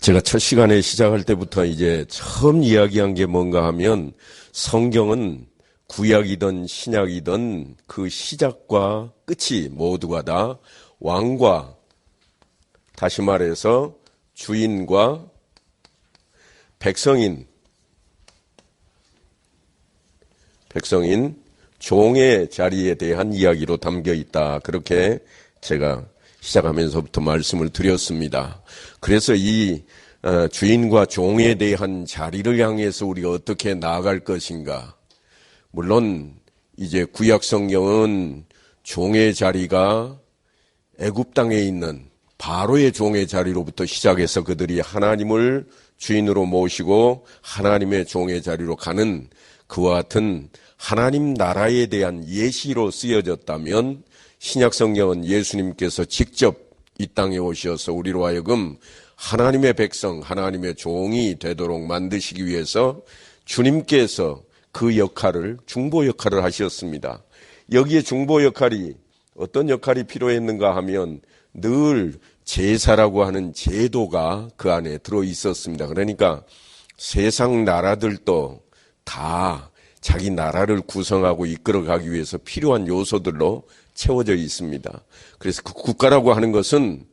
제가 첫 시간에 시작할 때부터 이제 처음 이야기한 게 뭔가 하면 성경은 구약이든 신약이든 그 시작과 끝이 모두가 다 왕과, 다시 말해서 주인과 백성인 종의 자리에 대한 이야기로 담겨 있다. 그렇게 제가 시작하면서부터 말씀을 드렸습니다. 그래서 이 주인과 종에 대한 자리를 향해서 우리가 어떻게 나아갈 것인가. 물론 이제 구약 성경은 종의 자리가 애굽 땅에 있는 바로의 종의 자리로부터 시작해서 그들이 하나님을 주인으로 모시고 하나님의 종의 자리로 가는 그와 같은 하나님 나라에 대한 예시로 쓰여졌다면, 신약 성경은 예수님께서 직접 이 땅에 오셔서 우리로 하여금 하나님의 백성, 하나님의 종이 되도록 만드시기 위해서 주님께서 그 역할을, 중보 역할을 하셨습니다. 여기에 중보 역할이 어떤 역할이 필요했는가 하면 늘 제사라고 하는 제도가 그 안에 들어 있었습니다. 그러니까 세상 나라들도 다 자기 나라를 구성하고 이끌어가기 위해서 필요한 요소들로 채워져 있습니다. 그래서 그 국가라고 하는 것은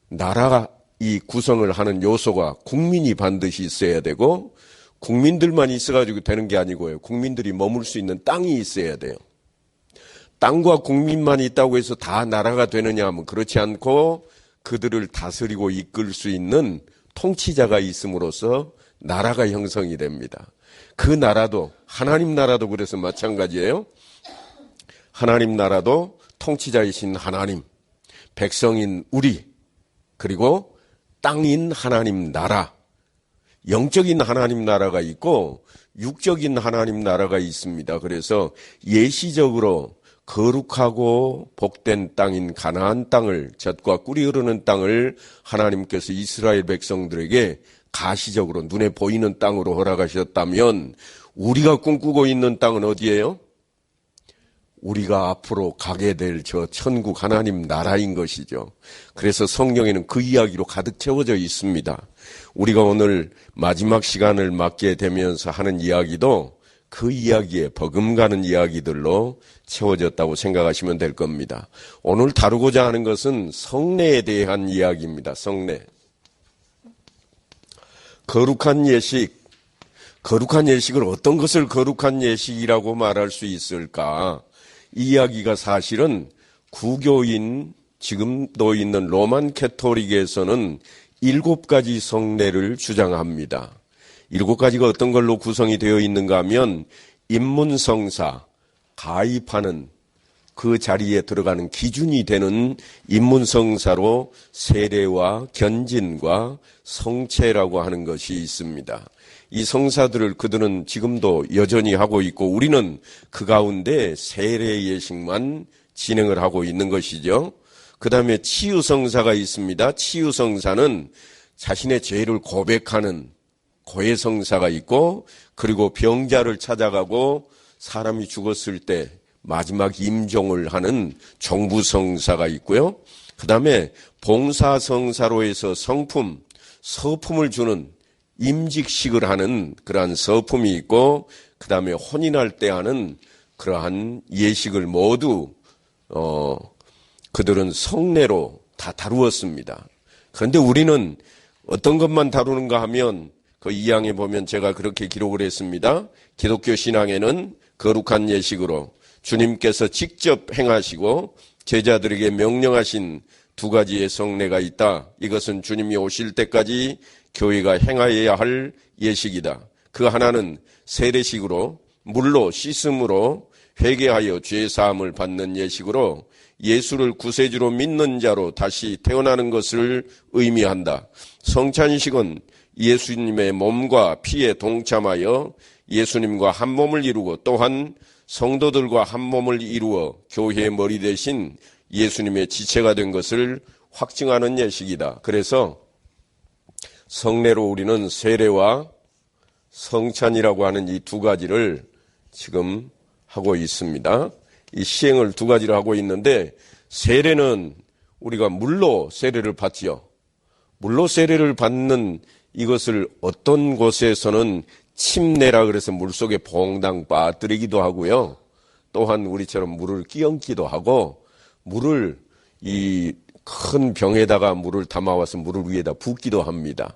나라가 이 구성을 하는 요소가 국민이 반드시 있어야 되고, 국민들만 있어가지고 되는 게 아니고요. 국민들이 머물 수 있는 땅이 있어야 돼요. 땅과 국민만 있다고 해서 다 나라가 되느냐 하면 그렇지 않고, 그들을 다스리고 이끌 수 있는 통치자가 있음으로써 나라가 형성이 됩니다. 그 나라도, 하나님 나라도 그래서 마찬가지예요. 하나님 나라도 통치자이신 하나님, 백성인 우리, 그리고 땅인 하나님 나라, 영적인 하나님 나라가 있고 육적인 하나님 나라가 있습니다. 그래서 예시적으로 거룩하고 복된 땅인 가나안 땅을, 젖과 꿀이 흐르는 땅을 하나님께서 이스라엘 백성들에게 가시적으로 눈에 보이는 땅으로 허락하셨다면, 우리가 꿈꾸고 있는 땅은 어디예요? 우리가 앞으로 가게 될 저 천국 하나님 나라인 것이죠. 그래서 성경에는 그 이야기로 가득 채워져 있습니다. 우리가 오늘 마지막 시간을 맞게 되면서 하는 이야기도 그 이야기에 버금가는 이야기들로 채워졌다고 생각하시면 될 겁니다. 오늘 다루고자 하는 것은 성례에 대한 이야기입니다. 성례. 거룩한 예식. 거룩한 예식을 어떤 것을 거룩한 예식이라고 말할 수 있을까? 이 이야기가 사실은 구교인, 지금도 있는 로만 캐토릭에서는 7가지 성례를 주장합니다. 7가지가 어떤 걸로 구성이 되어 있는가 하면, 입문성사, 가입하는 그 자리에 들어가는 기준이 되는 입문성사로 세례와 견진과 성체라고 하는 것이 있습니다. 이 성사들을 그들은 지금도 여전히 하고 있고, 우리는 그 가운데 세례 예식만 진행을 하고 있는 것이죠. 그 다음에 치유성사가 있습니다. 치유성사는 자신의 죄를 고백하는 고해성사가 있고, 그리고 병자를 찾아가고 사람이 죽었을 때 마지막 임종을 하는 종부성사가 있고요. 그 다음에 봉사성사로 해서 성품, 서품을 주는 임직식을 하는 그러한 서품이 있고, 그 다음에 혼인할 때 하는 그러한 예식을 모두 그들은 성례로 다 다루었습니다. 그런데 우리는 어떤 것만 다루는가 하면, 그 2항에 보면 제가 그렇게 기록을 했습니다. 기독교 신앙에는 거룩한 예식으로 주님께서 직접 행하시고 제자들에게 명령하신 2가지의 성례가 있다. 이것은 주님이 오실 때까지 교회가 행하여야 할 예식이다. 그 하나는 세례식으로 물로 씻음으로 회개하여 죄 사함을 받는 예식으로 예수를 구세주로 믿는 자로 다시 태어나는 것을 의미한다. 성찬식은 예수님의 몸과 피에 동참하여 예수님과 한 몸을 이루고, 또한 성도들과 한 몸을 이루어 교회의 머리 대신 예수님의 지체가 된 것을 확증하는 예식이다. 그래서 성례로 우리는 세례와 성찬이라고 하는 이 2가지를 지금 하고 있습니다. 이 시행을 2가지를 하고 있는데, 세례는 우리가 물로 세례를 받지요. 물로 세례를 받는 이것을 어떤 곳에서는 침례라 그래서 물속에 봉당 빠뜨리기도 하고요. 또한 우리처럼 물을 끼얹기도 하고 물을 이 큰 병에다가 물을 담아와서 물을 위에다 붓기도 합니다.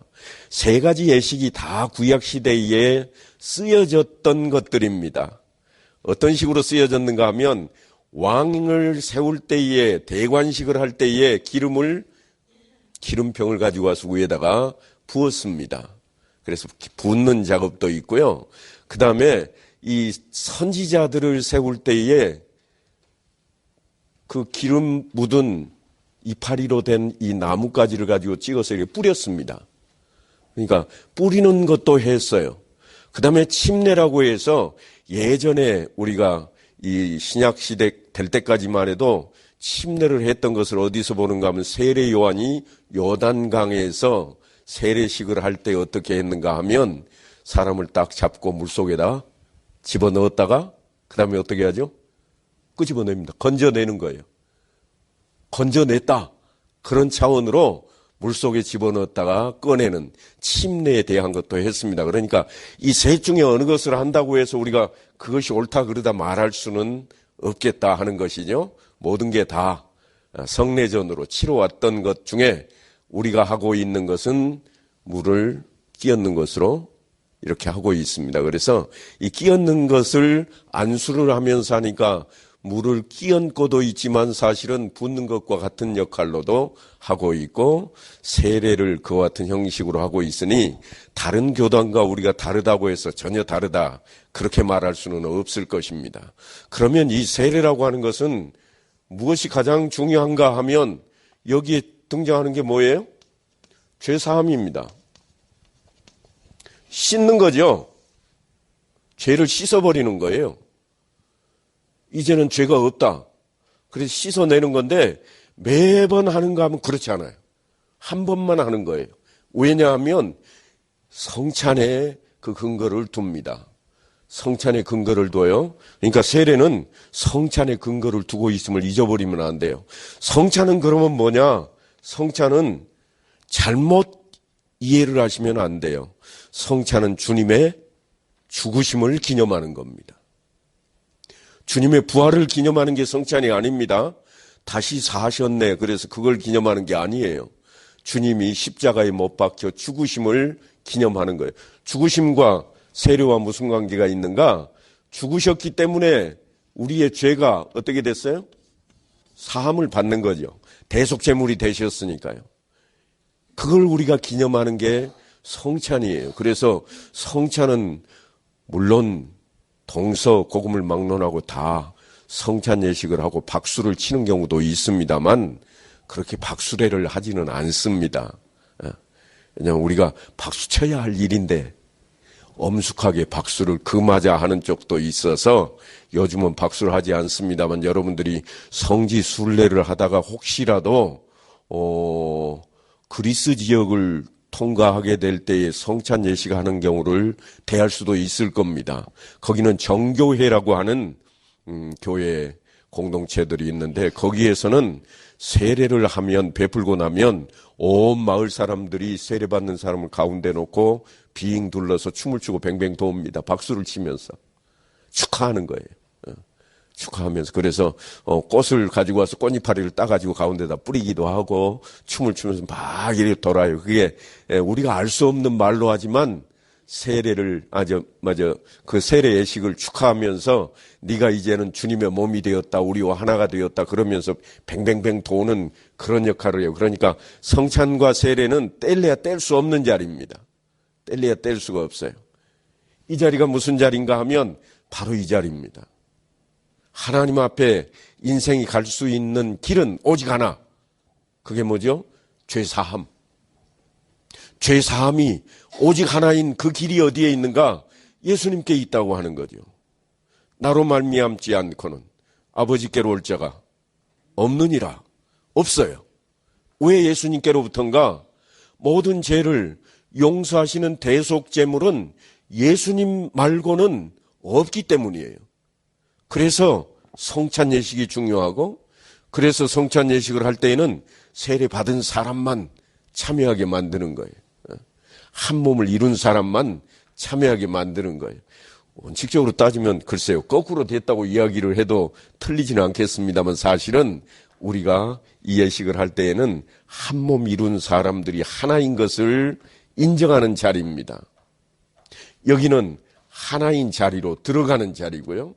세 가지 예식이 다 구약시대에 쓰여졌던 것들입니다. 어떤 식으로 쓰여졌는가 하면 왕을 세울 때에 대관식을 할 때에 기름병을 가지고 와서 위에다가 부었습니다. 그래서 붓는 작업도 있고요. 그 다음에 이 선지자들을 세울 때에 그 기름 묻은 이파리로 된 이 나뭇가지를 가지고 찍어서 이렇게 뿌렸습니다. 그러니까 뿌리는 것도 했어요. 그 다음에 침례라고 해서 예전에 우리가 이 신약시대 될 때까지만 해도 침례를 했던 것을 어디서 보는가 하면 세례 요한이 요단강에서 세례식을 할 때 어떻게 했는가 하면 사람을 딱 잡고 물속에다 집어넣었다가 그 다음에 어떻게 하죠? 끄집어냅니다. 건져내는 거예요. 건져냈다. 그런 차원으로 물속에 집어넣었다가 꺼내는 침례에 대한 것도 했습니다. 그러니까 이 셋 중에 어느 것을 한다고 해서 우리가 그것이 옳다 그르다 말할 수는 없겠다 하는 것이죠. 모든 게 다 성례전으로 치러왔던 것 중에 우리가 하고 있는 것은 물을 끼얹는 것으로 이렇게 하고 있습니다. 그래서 이 끼얹는 것을 안수를 하면서 하니까 물을 끼얹고도 있지만 사실은 붓는 것과 같은 역할로도 하고 있고 세례를 그와 같은 형식으로 하고 있으니 다른 교단과 우리가 다르다고 해서 전혀 다르다 그렇게 말할 수는 없을 것입니다. 그러면 이 세례라고 하는 것은 무엇이 가장 중요한가 하면 여기에 등장하는 게 뭐예요? 죄사함입니다. 씻는 거죠. 죄를 씻어버리는 거예요. 이제는 죄가 없다. 그래서 씻어내는 건데 매번 하는가 하면 그렇지 않아요. 한 번만 하는 거예요. 왜냐하면 성찬에 그 근거를 둡니다. 성찬에 근거를 둬요. 그러니까 세례는 성찬에 근거를 두고 있음을 잊어버리면 안 돼요. 성찬은 그러면 뭐냐? 성찬은 잘못 이해를 하시면 안 돼요. 성찬은 주님의 죽으심을 기념하는 겁니다. 주님의 부활을 기념하는 게 성찬이 아닙니다. 다시 사셨네. 그래서 그걸 기념하는 게 아니에요. 주님이 십자가에 못 박혀 죽으심을 기념하는 거예요. 죽으심과 세례와 무슨 관계가 있는가? 죽으셨기 때문에 우리의 죄가 어떻게 됐어요? 사함을 받는 거죠. 대속제물이 되셨으니까요. 그걸 우리가 기념하는 게 성찬이에요. 그래서 성찬은 물론 동서 고금을 막론하고 다 성찬 예식을 하고 박수를 치는 경우도 있습니다만 그렇게 박수례를 하지는 않습니다. 왜냐하면 우리가 박수 쳐야 할 일인데 엄숙하게 박수를 금하자 하는 쪽도 있어서 요즘은 박수를 하지 않습니다만 여러분들이 성지 순례를 하다가 혹시라도 그리스 지역을 통과하게 될 때에 성찬 예식하는 경우를 대할 수도 있을 겁니다. 거기는 정교회라고 하는 교회 공동체들이 있는데 거기에서는 세례를 하면 베풀고 나면 온 마을 사람들이 세례받는 사람을 가운데 놓고 비행 둘러서 춤을 추고 뱅뱅 돕니다. 박수를 치면서 축하하는 거예요. 축하하면서 그래서 꽃을 가지고 와서 꽃이파리를 따가지고 가운데다 뿌리기도 하고 춤을 추면서 막 이렇게 돌아요. 그게 우리가 알 수 없는 말로 하지만 세례를 그 세례 예식을 축하하면서 네가 이제는 주님의 몸이 되었다. 우리와 하나가 되었다. 그러면서 뱅뱅뱅 도는 그런 역할을 해요. 그러니까 성찬과 세례는 뗄래야 뗄 수 없는 자리입니다. 뗄래야 뗄 수가 없어요. 이 자리가 무슨 자리인가 하면 바로 이 자리입니다. 하나님 앞에 인생이 갈 수 있는 길은 오직 하나. 그게 뭐죠? 죄사함. 죄사함이 오직 하나인 그 길이 어디에 있는가? 예수님께 있다고 하는 거죠. 나로 말미암지 않고는 아버지께로 올 자가 없느니라. 없어요. 왜 예수님께로부터인가? 모든 죄를 용서하시는 대속제물은 예수님 말고는 없기 때문이에요. 그래서 성찬 예식이 중요하고 그래서 성찬 예식을 할 때에는 세례 받은 사람만 참여하게 만드는 거예요. 한 몸을 이룬 사람만 참여하게 만드는 거예요. 원칙적으로 따지면 글쎄요, 거꾸로 됐다고 이야기를 해도 틀리지는 않겠습니다만 사실은 우리가 이 예식을 할 때에는 한 몸 이룬 사람들이 하나인 것을 인정하는 자리입니다. 여기는 하나인 자리로 들어가는 자리고요.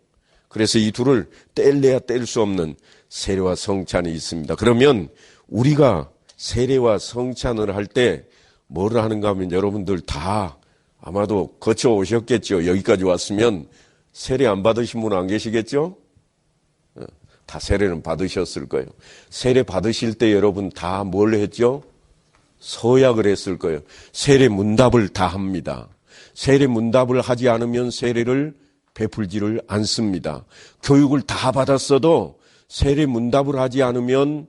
그래서 이 둘을 뗄래야 뗄 수 없는 세례와 성찬이 있습니다. 그러면 우리가 세례와 성찬을 할 때 뭐를 하는가 하면 여러분들 다 아마도 거쳐 오셨겠죠. 여기까지 왔으면 세례 안 받으신 분은 안 계시겠죠? 다 세례는 받으셨을 거예요. 세례 받으실 때 여러분 다 뭘 했죠? 서약을 했을 거예요. 세례 문답을 다 합니다. 세례 문답을 하지 않으면 세례를 베풀지를 않습니다. 교육을 다 받았어도 세례 문답을 하지 않으면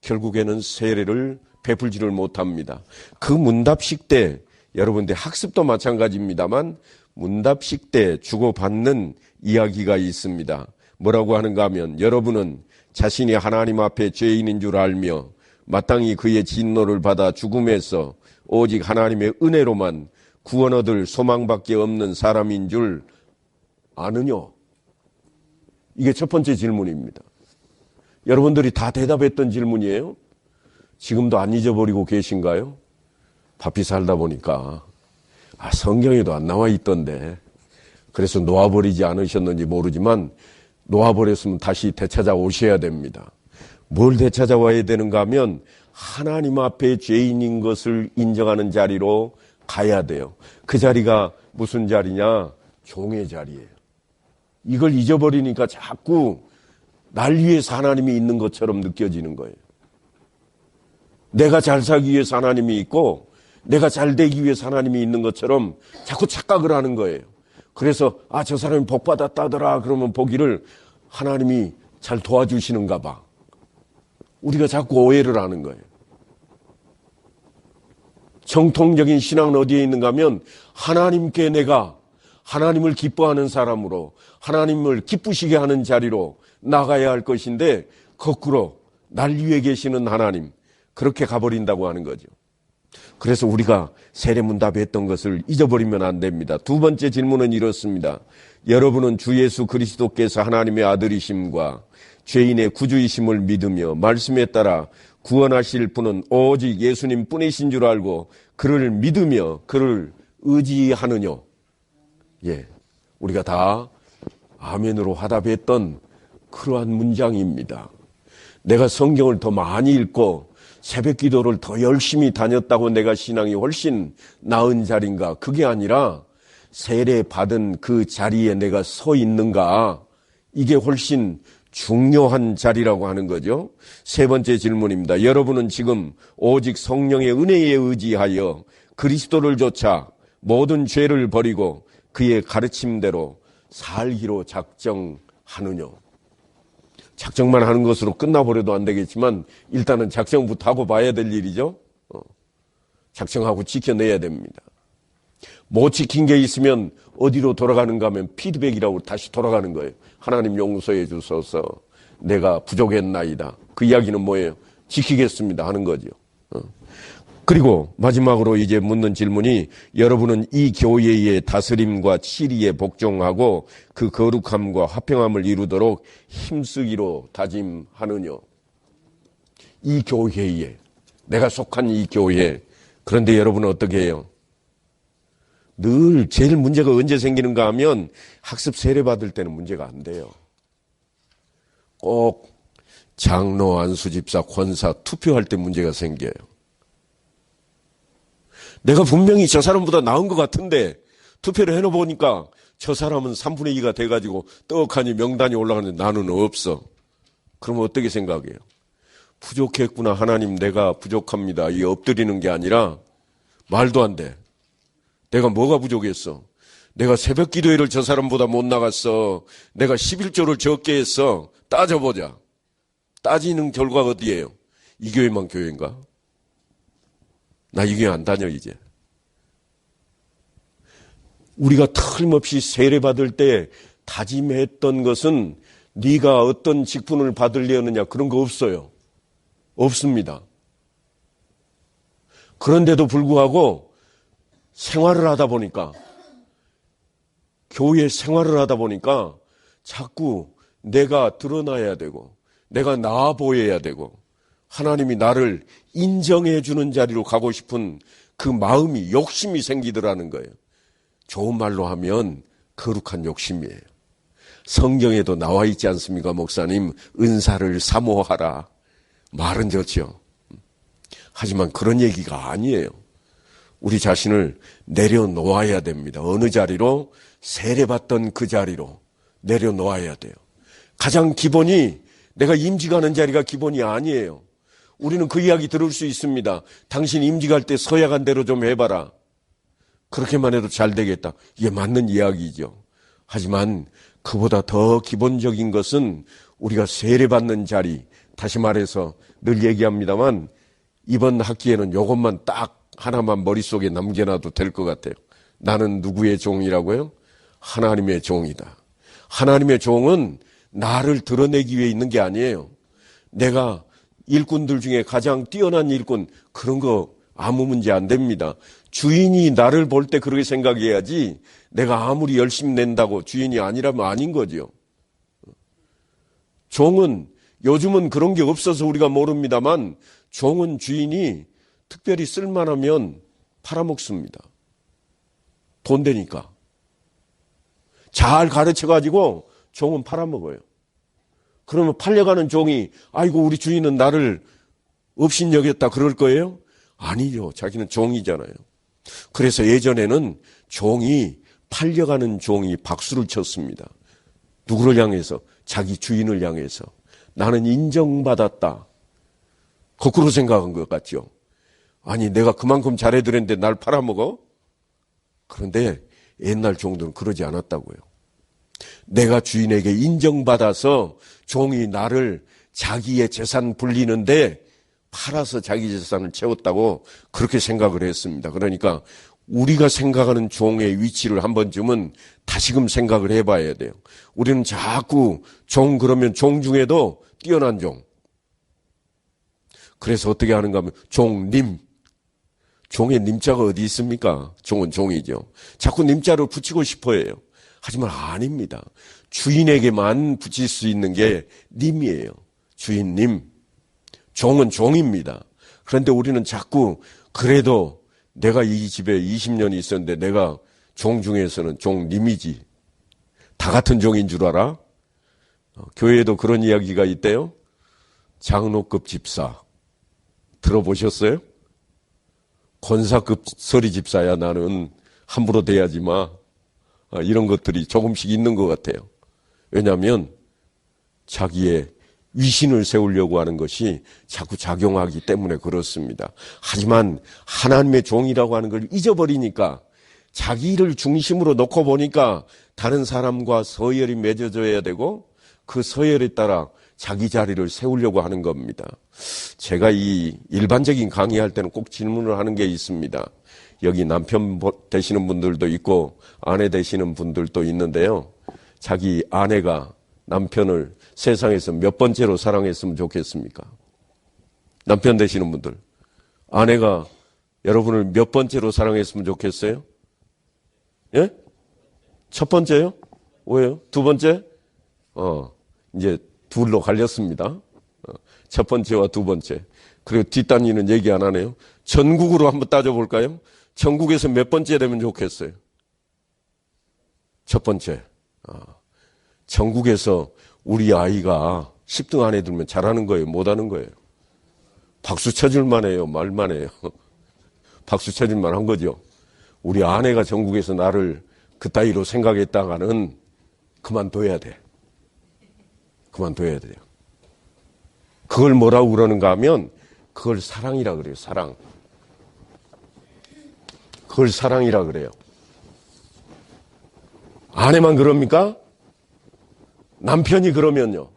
결국에는 세례를 베풀지를 못합니다. 그 문답식 때 여러분들 학습도 마찬가지입니다만 문답식 때 주고받는 이야기가 있습니다. 뭐라고 하는가 하면 여러분은 자신이 하나님 앞에 죄인인 줄 알며 마땅히 그의 진노를 받아 죽음에서 오직 하나님의 은혜로만 구원 얻을 소망밖에 없는 사람인 줄 아느냐? 이게 첫 번째 질문입니다. 여러분들이 다 대답했던 질문이에요? 지금도 안 잊어버리고 계신가요? 바삐 살다 보니까 성경에도 안 나와 있던데 그래서 놓아버리지 않으셨는지 모르지만 놓아버렸으면 다시 되찾아 오셔야 됩니다. 뭘 되찾아와야 되는가 하면 하나님 앞에 죄인인 것을 인정하는 자리로 가야 돼요. 그 자리가 무슨 자리냐? 종의 자리예요. 이걸 잊어버리니까 자꾸 날 위해서 하나님이 있는 것처럼 느껴지는 거예요. 내가 잘 살기 위해서 하나님이 있고 내가 잘 되기 위해서 하나님이 있는 것처럼 자꾸 착각을 하는 거예요. 그래서 저 사람이 복 받았다더라 그러면 보기를 하나님이 잘 도와주시는가 봐. 우리가 자꾸 오해를 하는 거예요. 정통적인 신앙은 어디에 있는가 하면 하나님께 내가 하나님을 기뻐하는 사람으로 하나님을 기쁘시게 하는 자리로 나가야 할 것인데 거꾸로 날 위에 계시는 하나님 그렇게 가버린다고 하는 거죠. 그래서 우리가 세례문답했던 것을 잊어버리면 안 됩니다. 두 번째 질문은 이렇습니다. 여러분은 주 예수 그리스도께서 하나님의 아들이심과 죄인의 구주이심을 믿으며 말씀에 따라 구원하실 분은 오직 예수님 뿐이신 줄 알고 그를 믿으며 그를 의지하느냐? 우리가 다 아멘으로 화답했던 그러한 문장입니다. 내가 성경을 더 많이 읽고 새벽 기도를 더 열심히 다녔다고 내가 신앙이 훨씬 나은 자리인가? 그게 아니라 세례 받은 그 자리에 내가 서 있는가? 이게 훨씬 중요한 자리라고 하는 거죠. 세 번째 질문입니다. 여러분은 지금 오직 성령의 은혜에 의지하여 그리스도를 좇아 모든 죄를 버리고 그의 가르침대로 살기로 작정하느냐? 작정만 하는 것으로 끝나버려도 안 되겠지만 일단은 작정부터 하고 봐야 될 일이죠. 작정하고 지켜내야 됩니다. 못 지킨 게 있으면 어디로 돌아가는가 하면 피드백이라고 다시 돌아가는 거예요. 하나님 용서해 주소서 내가 부족했나이다. 그 이야기는 뭐예요? 지키겠습니다 하는 거죠. 그리고 마지막으로 이제 묻는 질문이 여러분은 이 교회의 다스림과 치리에 복종하고 그 거룩함과 화평함을 이루도록 힘쓰기로 다짐하느냐? 이 교회에 내가 속한 이 교회 그런데 여러분은 어떻게 해요? 늘 제일 문제가 언제 생기는가 하면 학습 세례 받을 때는 문제가 안 돼요. 꼭 장로, 안수집사, 권사 투표할 때 문제가 생겨요. 내가 분명히 저 사람보다 나은 것 같은데 투표를 해놓으니까 저 사람은 3분의 2가 돼가지고 떡하니 명단이 올라가는데 나는 없어. 그러면 어떻게 생각해요? 부족했구나. 하나님 내가 부족합니다. 이 엎드리는 게 아니라 말도 안 돼. 내가 뭐가 부족했어? 내가 새벽 기도회를 저 사람보다 못 나갔어. 내가 11조를 적게 했어. 따져보자. 따지는 결과가 어디예요? 이 교회만 교회인가? 나 이 교회 안 다녀 이제. 우리가 틀림없이 세례받을 때 다짐했던 것은 네가 어떤 직분을 받으려느냐 그런 거 없어요. 없습니다. 그런데도 불구하고 생활을 하다 보니까, 교회 생활을 하다 보니까 자꾸 내가 드러나야 되고, 내가 나아 보여야 되고, 하나님이 나를 인정해 주는 자리로 가고 싶은 그 마음이, 욕심이 생기더라는 거예요. 좋은 말로 하면 거룩한 욕심이에요. 성경에도 나와 있지 않습니까, 목사님? 은사를 사모하라. 말은 좋죠. 하지만 그런 얘기가 아니에요. 우리 자신을 내려놓아야 됩니다. 어느 자리로? 세례받던 그 자리로 내려놓아야 돼요. 가장 기본이 내가 임직하는 자리가 기본이 아니에요. 우리는 그 이야기 들을 수 있습니다. 당신 임직할 때 서약한 대로 좀 해봐라. 그렇게만 해도 잘 되겠다. 이게 맞는 이야기죠. 하지만 그보다 더 기본적인 것은 우리가 세례받는 자리, 다시 말해서 늘 얘기합니다만 이번 학기에는 이것만 딱 하나만 머릿속에 남겨놔도 될 것 같아요. 나는 누구의 종이라고요? 하나님의 종이다. 하나님의 종은 나를 드러내기 위해 있는 게 아니에요. 내가 일꾼들 중에 가장 뛰어난 일꾼, 그런 거 아무 문제 안 됩니다. 주인이 나를 볼 때 그렇게 생각해야지 내가 아무리 열심히 낸다고 주인이 아니라면 아닌 거죠. 종은 요즘은 그런 게 없어서 우리가 모릅니다만 종은 주인이 특별히 쓸만하면 팔아먹습니다. 돈 되니까. 잘 가르쳐가지고 종은 팔아먹어요. 그러면 팔려가는 종이 아이고 우리 주인은 나를 업신여겼다 그럴 거예요? 아니죠. 자기는 종이잖아요. 그래서 예전에는 종이 팔려가는 종이 박수를 쳤습니다. 누구를 향해서? 자기 주인을 향해서. 나는 인정받았다. 거꾸로 생각한 것 같죠. 아니 내가 그만큼 잘해드렸는데 날 팔아먹어? 그런데 옛날 종들은 그러지 않았다고요. 내가 주인에게 인정받아서 종이 나를 자기의 재산 불리는데 팔아서 자기 재산을 채웠다고 그렇게 생각을 했습니다. 그러니까 우리가 생각하는 종의 위치를 한 번쯤은 다시금 생각을 해봐야 돼요. 우리는 자꾸 종 그러면 종 중에도 뛰어난 종. 그래서 어떻게 하는가 하면 종님. 종의 님자가 어디 있습니까? 종은 종이죠. 자꾸 님자를 붙이고 싶어 해요. 하지만 아닙니다. 주인에게만 붙일 수 있는 게 님이에요. 주인님. 종은 종입니다. 그런데 우리는 자꾸 그래도 내가 이 집에 20년이 있었는데 내가 종 중에서는 종님이지. 다 같은 종인 줄 알아? 교회에도 그런 이야기가 있대요. 장로급 집사. 들어보셨어요? 권사급 서리 집사야 나는 함부로 대하지 마. 이런 것들이 조금씩 있는 것 같아요. 왜냐하면 자기의 위신을 세우려고 하는 것이 자꾸 작용하기 때문에 그렇습니다. 하지만 하나님의 종이라고 하는 걸 잊어버리니까 자기를 중심으로 놓고 보니까 다른 사람과 서열이 맺어져야 되고 그 서열에 따라 자기 자리를 세우려고 하는 겁니다. 제가 이 일반적인 강의할 때는 꼭 질문을 하는 게 있습니다. 여기 남편 되시는 분들도 있고 아내 되시는 분들도 있는데요. 자기 아내가 남편을 세상에서 몇 번째로 사랑했으면 좋겠습니까? 남편 되시는 분들. 아내가 여러분을 몇 번째로 사랑했으면 좋겠어요? 예? 첫 번째요? 왜요? 두 번째? 이제 둘로 갈렸습니다. 첫 번째와 두 번째. 그리고 뒷단위는 얘기 안 하네요. 전국으로 한번 따져볼까요? 전국에서 몇 번째 되면 좋겠어요? 첫 번째. 전국에서 우리 아이가 10등 안에 들면 잘하는 거예요? 못하는 거예요? 박수 쳐줄만 해요? 말만 해요? 박수 쳐줄만 한 거죠. 우리 아내가 전국에서 나를 그따위로 생각했다가는 그만둬야 돼. 그만둬야 돼요. 그걸 뭐라고 그러는가 하면 그걸 사랑이라 그래요. 사랑. 그걸 사랑이라 그래요. 아내만 그럽니까? 남편이 그러면요.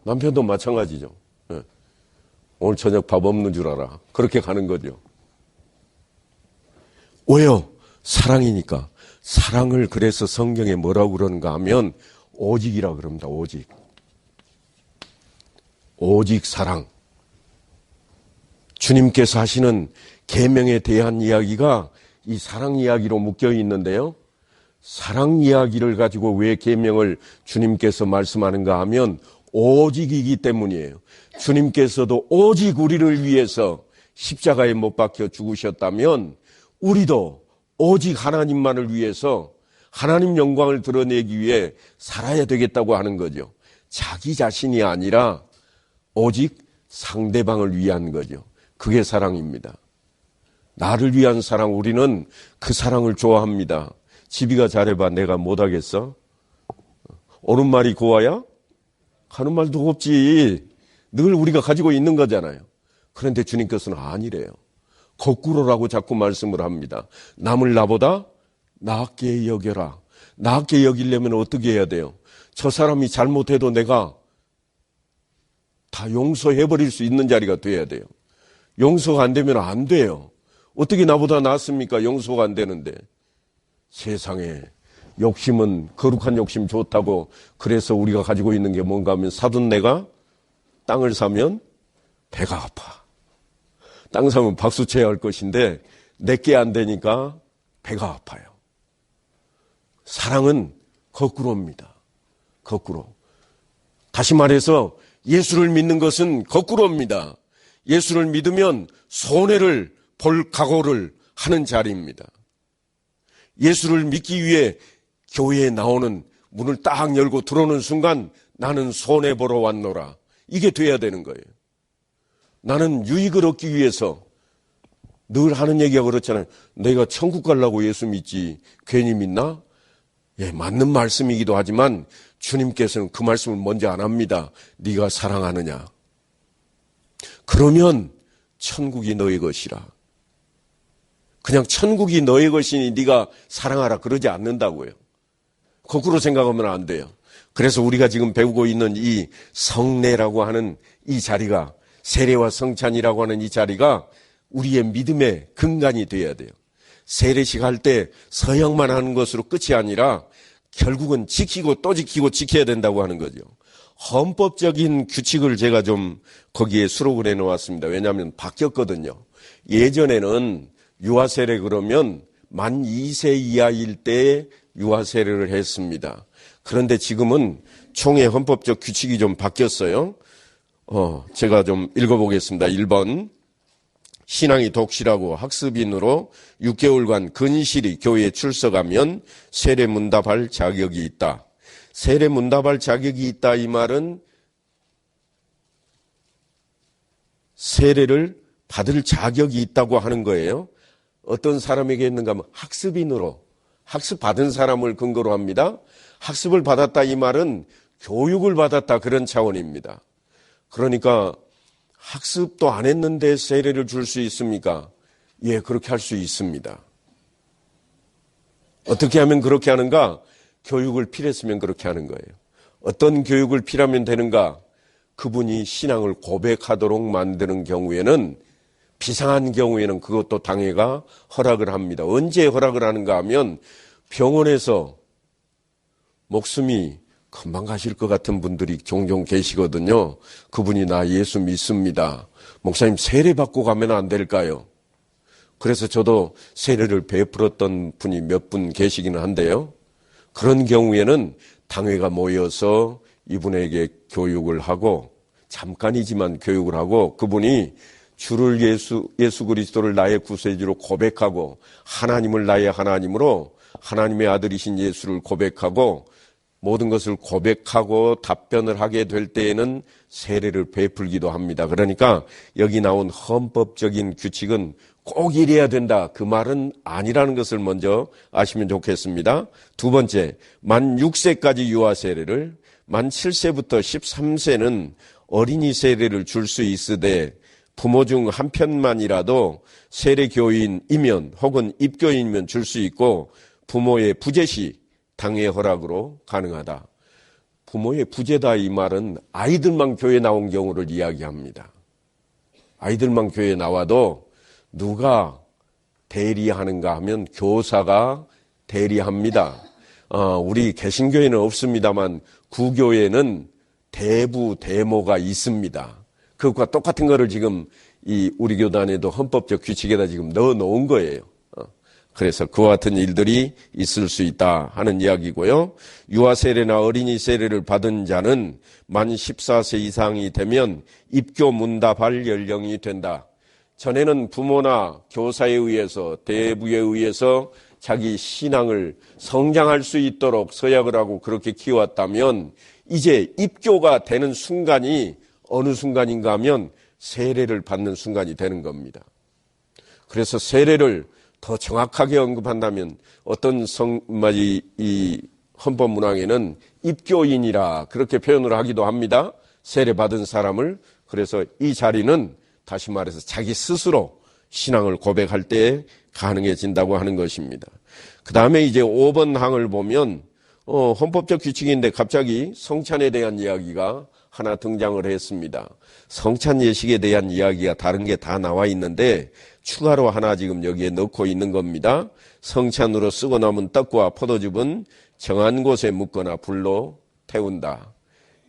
남편도 마찬가지죠. 네. 오늘 저녁 밥 없는 줄 알아. 그렇게 가는 거죠. 왜요? 사랑이니까. 사랑을 그래서 성경에 뭐라고 그러는가 하면 오직이라 그럽니다. 오직. 오직 사랑. 주님께서 하시는 계명에 대한 이야기가 이 사랑 이야기로 묶여 있는데요. 사랑 이야기를 가지고 왜 계명을 주님께서 말씀하는가 하면 오직이기 때문이에요. 주님께서도 오직 우리를 위해서 십자가에 못 박혀 죽으셨다면 우리도 오직 하나님만을 위해서 하나님 영광을 드러내기 위해 살아야 되겠다고 하는 거죠. 자기 자신이 아니라 오직 상대방을 위한 거죠. 그게 사랑입니다. 나를 위한 사랑, 우리는 그 사랑을 좋아합니다. 지비가 잘해봐. 내가 못하겠어? 옳은 말이 고와야? 하는 말도 없지. 늘 우리가 가지고 있는 거잖아요. 그런데 주님께서는 아니래요. 거꾸로라고 자꾸 말씀을 합니다. 남을 나보다 나게 여겨라. 나게 여기려면 어떻게 해야 돼요? 저 사람이 잘못해도 내가 다 용서해버릴 수 있는 자리가 돼야 돼요. 용서가 안 되면 안 돼요. 어떻게 나보다 낫습니까? 용서가 안 되는데. 세상에 욕심은 거룩한 욕심 좋다고 그래서 우리가 가지고 있는 게 뭔가 하면 사돈 내가 땅을 사면 배가 아파. 땅 사면 박수 쳐야 할 것인데 내게 안 되니까 배가 아파요. 사랑은 거꾸로입니다. 거꾸로. 다시 말해서 예수를 믿는 것은 거꾸로입니다. 예수를 믿으면 손해를 볼 각오를 하는 자리입니다. 예수를 믿기 위해 교회에 나오는 문을 딱 열고 들어오는 순간 나는 손해보러 왔노라. 이게 돼야 되는 거예요. 나는 유익을 얻기 위해서 늘 하는 얘기가 그렇잖아요. 내가 천국 가려고 예수 믿지 괜히 믿나? 예, 맞는 말씀이기도 하지만 주님께서는 그 말씀을 먼저 안 합니다. 네가 사랑하느냐? 그러면 천국이 너의 것이라. 그냥 천국이 너의 것이니 네가 사랑하라 그러지 않는다고요. 거꾸로 생각하면 안 돼요. 그래서 우리가 지금 배우고 있는 이 성례라고 하는 이 자리가, 세례와 성찬이라고 하는 이 자리가 우리의 믿음의 근간이 되어야 돼요. 세례식 할 때 서양만 하는 것으로 끝이 아니라 결국은 지키고 또 지키고 지켜야 된다고 하는 거죠. 헌법적인 규칙을 제가 좀 거기에 수록을 해놓았습니다. 왜냐하면 바뀌었거든요. 예전에는 유아세례 그러면 만 2세 이하일 때 유아세례를 했습니다. 그런데 지금은 총회 헌법적 규칙이 좀 바뀌었어요. 제가 좀 읽어보겠습니다. 1번. 신앙이 독실하고 학습인으로 6개월간 근실히 교회에 출석하면 세례 문답할 자격이 있다. 세례 문답할 자격이 있다 이 말은 세례를 받을 자격이 있다고 하는 거예요. 어떤 사람에게 있는가 하면 학습인으로, 학습 받은 사람을 근거로 합니다. 학습을 받았다 이 말은 교육을 받았다 그런 차원입니다. 그러니까 학습도 안 했는데 세례를 줄 수 있습니까? 예, 그렇게 할 수 있습니다. 어떻게 하면 그렇게 하는가? 교육을 필요했으면 그렇게 하는 거예요. 어떤 교육을 필요하면 되는가? 그분이 신앙을 고백하도록 만드는 경우에는, 비상한 경우에는 그것도 당회가 허락을 합니다. 언제 허락을 하는가 하면 병원에서 목숨이 금방 가실 것 같은 분들이 종종 계시거든요. 그분이 나 예수 믿습니다. 목사님 세례 받고 가면 안 될까요? 그래서 저도 세례를 베풀었던 분이 몇 분 계시기는 한데요. 그런 경우에는 당회가 모여서 이분에게 교육을 하고, 잠깐이지만 교육을 하고, 그분이 주를 예수 그리스도를 나의 구세주로 고백하고 하나님을 나의 하나님으로, 하나님의 아들이신 예수를 고백하고 모든 것을 고백하고 답변을 하게 될 때에는 세례를 베풀기도 합니다. 그러니까 여기 나온 헌법적인 규칙은 꼭 이래야 된다, 그 말은 아니라는 것을 먼저 아시면 좋겠습니다. 두 번째, 만 6세까지 유아 세례를, 만 7세부터 13세는 어린이 세례를 줄 수 있으되 부모 중 한 편만이라도 세례 교인이면 혹은 입교인이면 줄 수 있고, 부모의 부재시 당회 허락으로 가능하다. 부모의 부재다 이 말은 아이들만 교회에 나온 경우를 이야기합니다. 아이들만 교회에 나와도 누가 대리하는가 하면 교사가 대리합니다. 우리 개신교회는 없습니다만 구교회는 대부 대모가 있습니다. 그것과 똑같은 거를 지금 이 우리 교단에도 헌법적 규칙에다 지금 넣어 놓은 거예요. 그래서 그와 같은 일들이 있을 수 있다 하는 이야기고요. 유아 세례나 어린이 세례를 받은 자는 만 14세 이상이 되면 입교 문답할 연령이 된다. 전에는 부모나 교사에 의해서, 대부에 의해서 자기 신앙을 성장할 수 있도록 서약을 하고 그렇게 키웠다면 이제 입교가 되는 순간이 어느 순간인가 하면 세례를 받는 순간이 되는 겁니다. 그래서 세례를 더 정확하게 언급한다면 어떤 이 헌법 문항에는 입교인이라 그렇게 표현을 하기도 합니다. 세례 받은 사람을. 그래서 이 자리는 다시 말해서 자기 스스로 신앙을 고백할 때 가능해진다고 하는 것입니다. 그 다음에 이제 5번 항을 보면 헌법적 규칙인데 갑자기 성찬에 대한 이야기가 하나 등장을 했습니다. 성찬 예식에 대한 이야기가 다른 게 다 나와 있는데 추가로 하나 지금 여기에 넣고 있는 겁니다. 성찬으로 쓰고 남은 떡과 포도즙은 정한 곳에 묻거나 불로 태운다.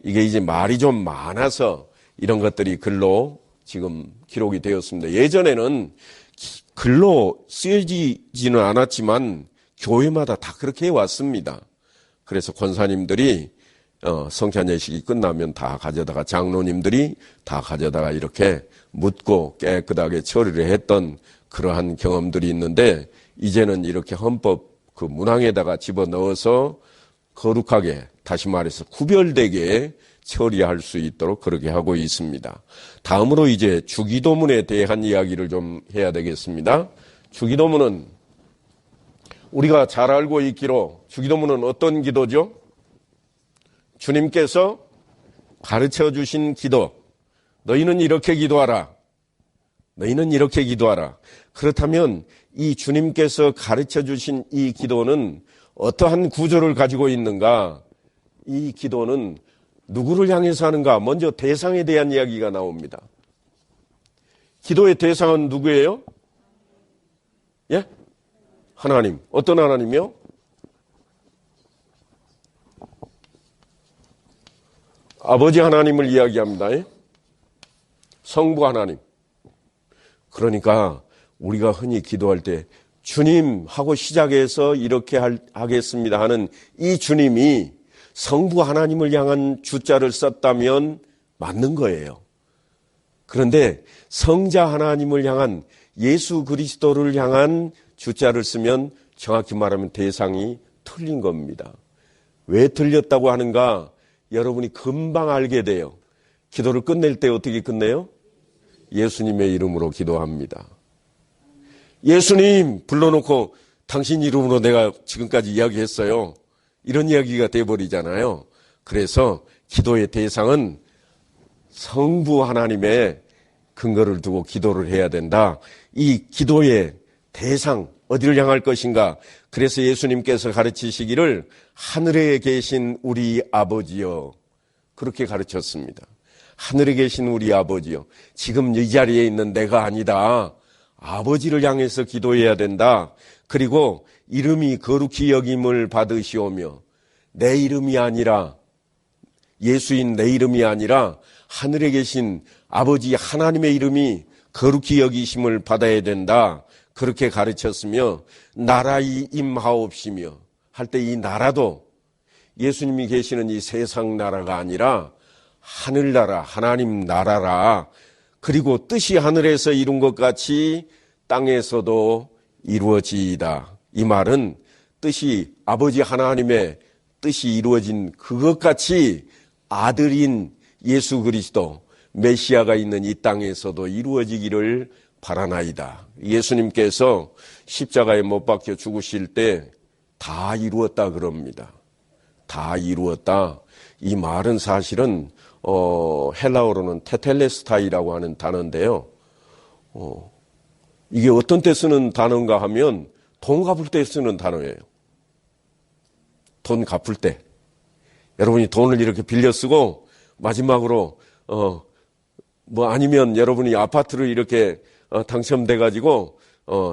이게 이제 말이 좀 많아서 이런 것들이 글로 지금 기록이 되었습니다. 예전에는 글로 쓰여지지는 않았지만 교회마다 다 그렇게 해왔습니다. 그래서 권사님들이 성찬 예식이 끝나면 다 가져다가 장로님들이 다 가져다가 이렇게 묻고 깨끗하게 처리를 했던 그러한 경험들이 있는데 이제는 이렇게 헌법 그 문항에다가 집어넣어서 거룩하게 다시 말해서 구별되게 처리할 수 있도록 그렇게 하고 있습니다. 다음으로 이제 주기도문에 대한 이야기를 좀 해야 되겠습니다. 주기도문은 우리가 잘 알고 있기로 주기도문은 어떤 기도죠? 주님께서 가르쳐 주신 기도. 너희는 이렇게 기도하라. 너희는 이렇게 기도하라. 그렇다면 이 주님께서 가르쳐 주신 이 기도는 어떠한 구조를 가지고 있는가? 이 기도는 누구를 향해서 하는가? 먼저 대상에 대한 이야기가 나옵니다. 기도의 대상은 누구예요? 예? 하나님. 어떤 하나님이요? 아버지 하나님을 이야기합니다. 성부 하나님. 그러니까 우리가 흔히 기도할 때 주님 하고 시작해서 이렇게 하겠습니다 하는 이 주님이 성부 하나님을 향한 주자를 썼다면 맞는 거예요. 그런데 성자 하나님을 향한 예수 그리스도를 향한 주자를 쓰면 정확히 말하면 대상이 틀린 겁니다. 왜 틀렸다고 하는가? 여러분이 금방 알게 돼요. 기도를 끝낼 때 어떻게 끝내요? 예수님의 이름으로 기도합니다. 예수님 불러놓고 당신 이름으로 내가 지금까지 이야기했어요. 이런 이야기가 돼버리잖아요. 그래서 기도의 대상은 성부 하나님의 근거를 두고 기도를 해야 된다. 이 기도의 대상 어디를 향할 것인가? 그래서 예수님께서 가르치시기를 하늘에 계신 우리 아버지여 그렇게 가르쳤습니다. 하늘에 계신 우리 아버지여. 지금 이 자리에 있는 내가 아니다. 아버지를 향해서 기도해야 된다. 그리고 이름이 거룩히 여김을 받으시오며 내 이름이 아니라 예수인 내 이름이 아니라 하늘에 계신 아버지 하나님의 이름이 거룩히 여기심을 받아야 된다. 그렇게 가르쳤으며 나라의 임하옵시며 할 때 이 나라도 예수님이 계시는 이 세상 나라가 아니라 하늘나라 하나님 나라라. 그리고 뜻이 하늘에서 이룬 것 같이 땅에서도 이루어지이다. 이 말은 뜻이 아버지 하나님의 뜻이 이루어진 그것 같이 아들인 예수 그리스도 메시아가 있는 이 땅에서도 이루어지기를 바라나이다. 예수님께서 십자가에 못 박혀 죽으실 때 다 이루었다 그럽니다. 다 이루었다. 이 말은 사실은 헬라어로는 테텔레스타이라고 하는 단어인데요. 이게 어떤 때 쓰는 단어인가 하면 돈 갚을 때 쓰는 단어예요. 돈 갚을 때. 여러분이 돈을 이렇게 빌려 쓰고 마지막으로 아니면 여러분이 아파트를 이렇게 당첨돼 가지고